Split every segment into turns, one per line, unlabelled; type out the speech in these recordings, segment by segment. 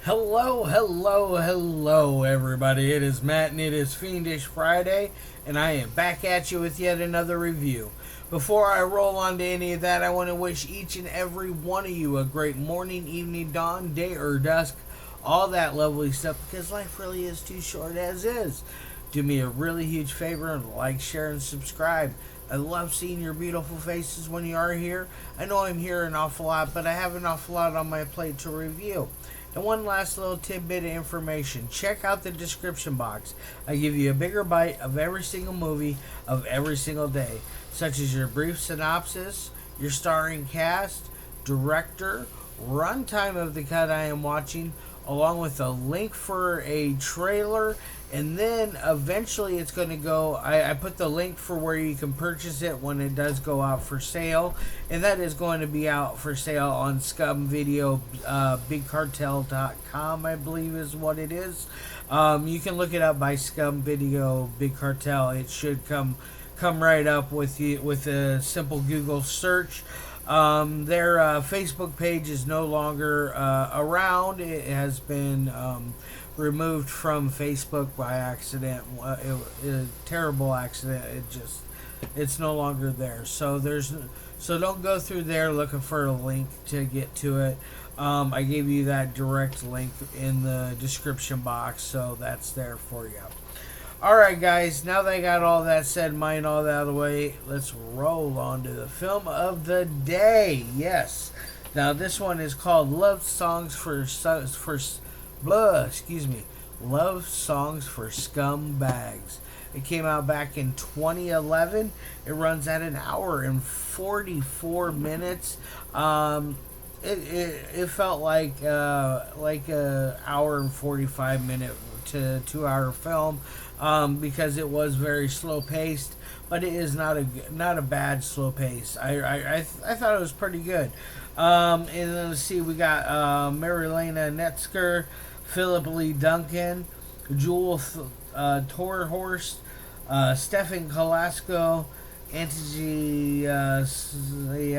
Hello, hello, hello, everybody. It is Matt and it is Fiendish Friday, and I am back at you with yet another review. Before I roll on to any of that, I want to wish each and every one of you a great morning, evening, dawn, day, or dusk, all that lovely stuff, because life really is too short as is. Do me a really huge favor and like, share, and subscribe. I love seeing your beautiful faces when you are here. I know I'm here an awful lot, but I have an awful lot on my plate to review. And one last little tidbit of information. Check out the description box. I give you a bigger bite of every single movie of every single day, such as your brief synopsis, your starring cast, director, runtime of the cut I am watching, along with a link for a trailer, and then eventually it's going to go. I put the link for where you can purchase it when it does go out for sale, and that is going to be out for sale on Scum Video, BigCartel.com, I believe is what it is. You can look it up by Scum Video Big Cartel. It should come right up with you with a simple Google search. Their Facebook page is no longer around. It has been removed from Facebook by accident. A terrible accident. It's no longer there. So don't go through there looking for a link to get to it. I gave you that direct link in the description box, so that's there for you. Alright, guys, now that I got all that said, mind all that out of the way, let's roll on to the film of the day. Yes. Now, this one is called Love Songs for Scumbags. It came out back in 2011. It runs at an hour and 44 minutes. It felt like a hour and 45 minute to 2 hour film. Because it was very slow paced, but it is not a bad slow pace. I thought it was pretty good. And then let's see, we got Marilena Netzker, Phillip Duncan, Jule Torhorst, Stefan Kolosko, Antje,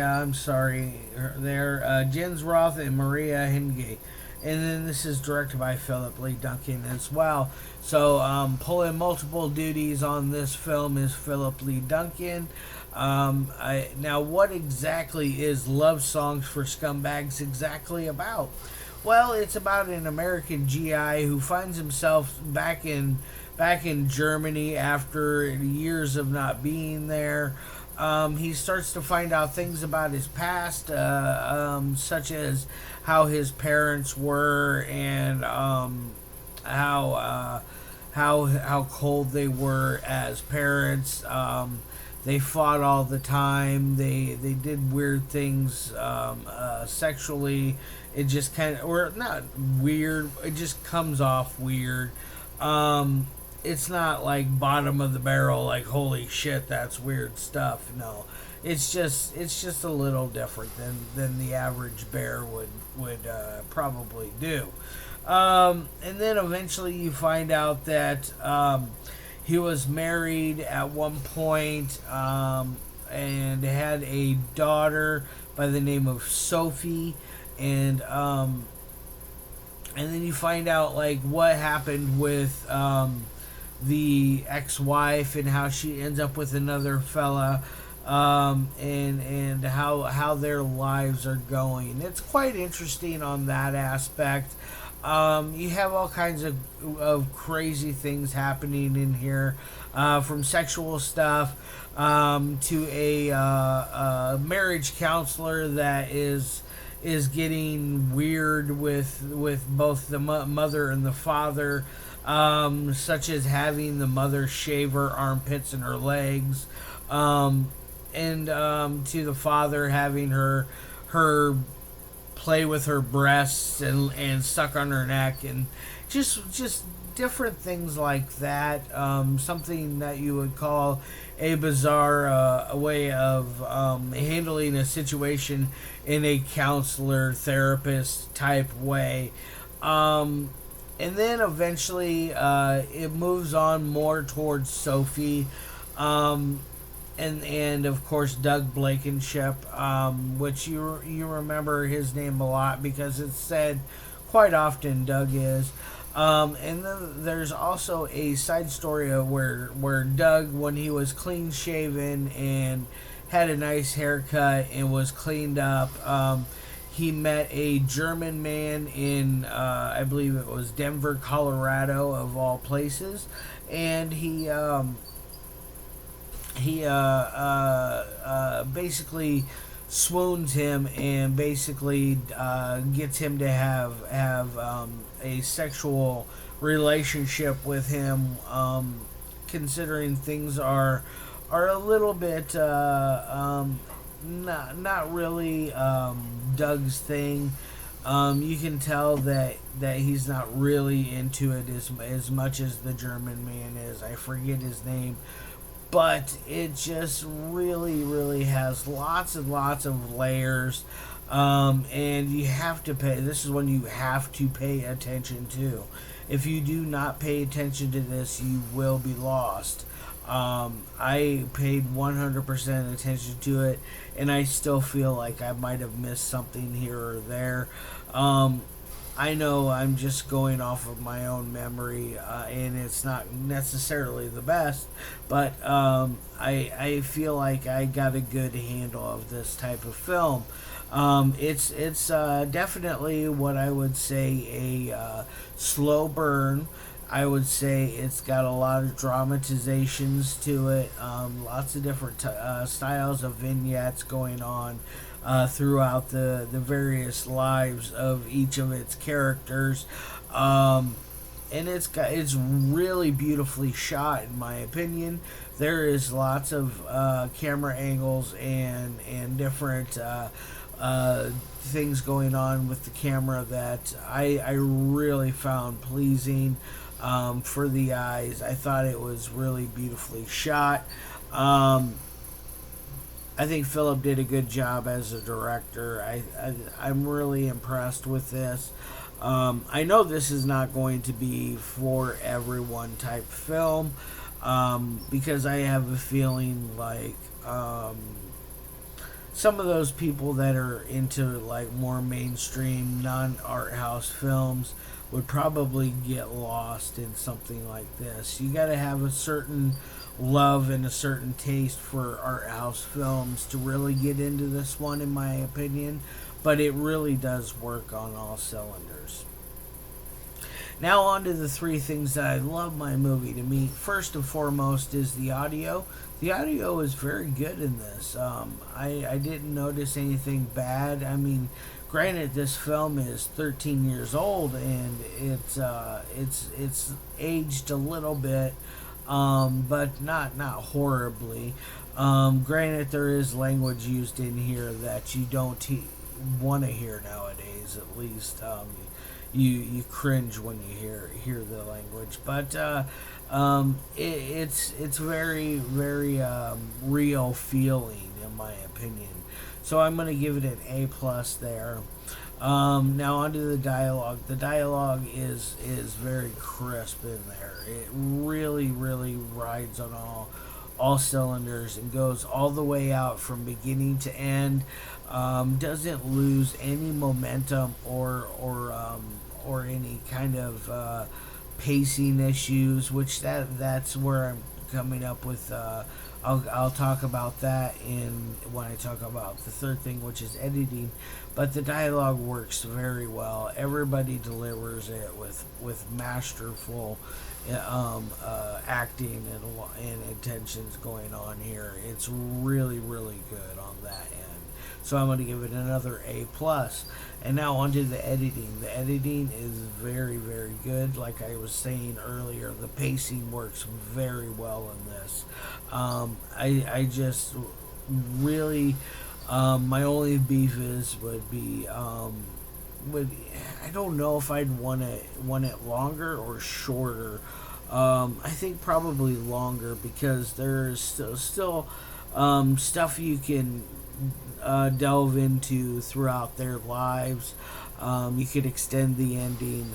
I'm sorry, there, Jens Roth and Maria Hengge. And then this is directed by Phillip Duncan as well. So pulling multiple duties on this film is Phillip Duncan. Now, what exactly is Love Songs for Scumbags exactly about? Well, it's about an American GI who finds himself back in Germany after years of not being there. He starts to find out things about his past, such as how his parents were and how cold they were as parents. They fought all the time. They did weird things sexually. It just kind of, or not weird. It just comes off weird. It's not like bottom of the barrel, like holy shit, that's weird stuff. No, it's just a little different than the average bear would probably do. And then eventually you find out that he was married at one point and had a daughter by the name of Sophie, and then you find out like what happened with the ex-wife and how she ends up with another fella, and how their lives are going. It's quite interesting on that aspect. You have all kinds of crazy things happening in here, from sexual stuff to a marriage counselor that is getting weird with both the mother and the father, such as having the mother shave her armpits and her legs, and to the father having her play with her breasts and suck on her neck, and just different things like that. Something that you would call a bizarre way of handling a situation in a counselor therapist type way. And then eventually it moves on more towards Sophie, and of course Doug Blankenship, which you remember his name a lot because it's said quite often Doug is. And then there's also a side story of where Doug, when he was clean shaven and had a nice haircut and was cleaned up, he met a German man in, I believe it was Denver, Colorado, of all places, and he basically swoons him and basically gets him to have a sexual relationship with him. Considering things are a little bit not really Doug's thing. You can tell that he's not really into it as much as the German man is. I forget his name, but it just really has lots and lots of layers. And you have to pay. This is when you have to pay attention to. If you do not pay attention to this, you will be lost. I paid 100% attention to it, and I still feel like I might have missed something here or there. I know I'm just going off of my own memory, and it's not necessarily the best, but I feel like I got a good handle of this type of film. It's definitely what I would say a slow burn. I would say it's got a lot of dramatizations to it, lots of different styles of vignettes going on throughout the various lives of each of its characters. And it's really beautifully shot, in my opinion. There is lots of camera angles and different things going on with the camera that I really found pleasing for the eyes. I thought it was really beautifully shot. I think Phillip did a good job as a director. I'm really impressed with this. I know this is not going to be for everyone type film, because I have a feeling like some of those people that are into like more mainstream non-art house films would probably get lost in something like this. You got to have a certain love and a certain taste for art house films to really get into this one, in my opinion, but it really does work on all cylinders. Now on to the three things that I love my movie to meet. First and foremost is the audio. The audio is very good in this. I didn't notice anything bad. I mean, granted, this film is 13 years old and it's aged a little bit, but not horribly. Granted, there is language used in here that you don't want to hear nowadays. At least you cringe when you hear the language, but it's very real feeling, in my opinion. So I'm going to give it an A plus there. Now onto the dialogue. The dialogue is very crisp in there. It really rides on all cylinders and goes all the way out from beginning to end. Doesn't lose any momentum or any kind of pacing issues, which that's where I'm coming up with. I'll talk about that when I talk about the third thing, which is editing. But the dialogue works very well. Everybody delivers it with masterful acting and intentions going on here. It's really good on that end. So I'm going to give it another A plus. And now onto the editing. The editing is very good. Like I was saying earlier, the pacing works very well in this. I just really my only beef would I don't know if I'd want it longer or shorter. I think probably longer, because there's still stuff you can delve into throughout their lives. You could extend the ending.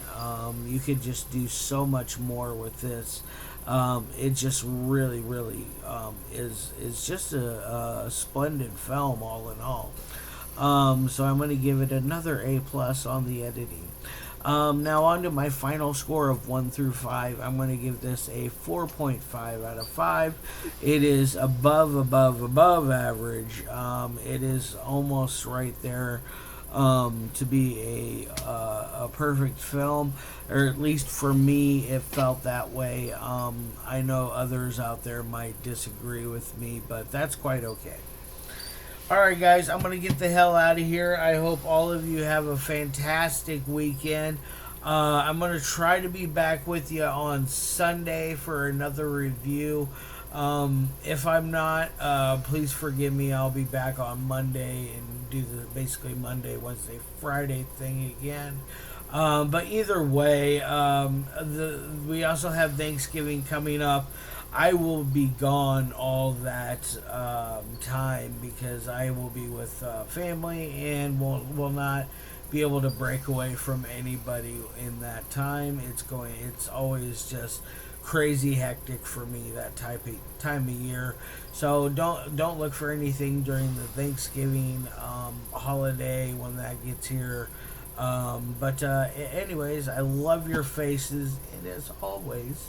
You could just do so much more with this. It just really is just a splendid film, all in all. So I'm going to give it another A plus on the editing. Now on to my final score of 1 through 5. I'm going to give this a 4.5 out of 5. It is above average. It is almost right there to be a perfect film, or at least for me, it felt that way. I know others out there might disagree with me, but that's quite okay. Alright, guys, I'm going to get the hell out of here. I hope all of you have a fantastic weekend. I'm going to try to be back with you on Sunday for another review. If I'm not, please forgive me. I'll be back on Monday and do the basically Monday, Wednesday, Friday thing again. But either way, we also have Thanksgiving coming up. I will be gone all that time because I will be with family and will not be able to break away from anybody in that time. It's always just crazy hectic for me that time of year. So don't look for anything during the Thanksgiving holiday when that gets here. But anyways, I love your faces, and as always,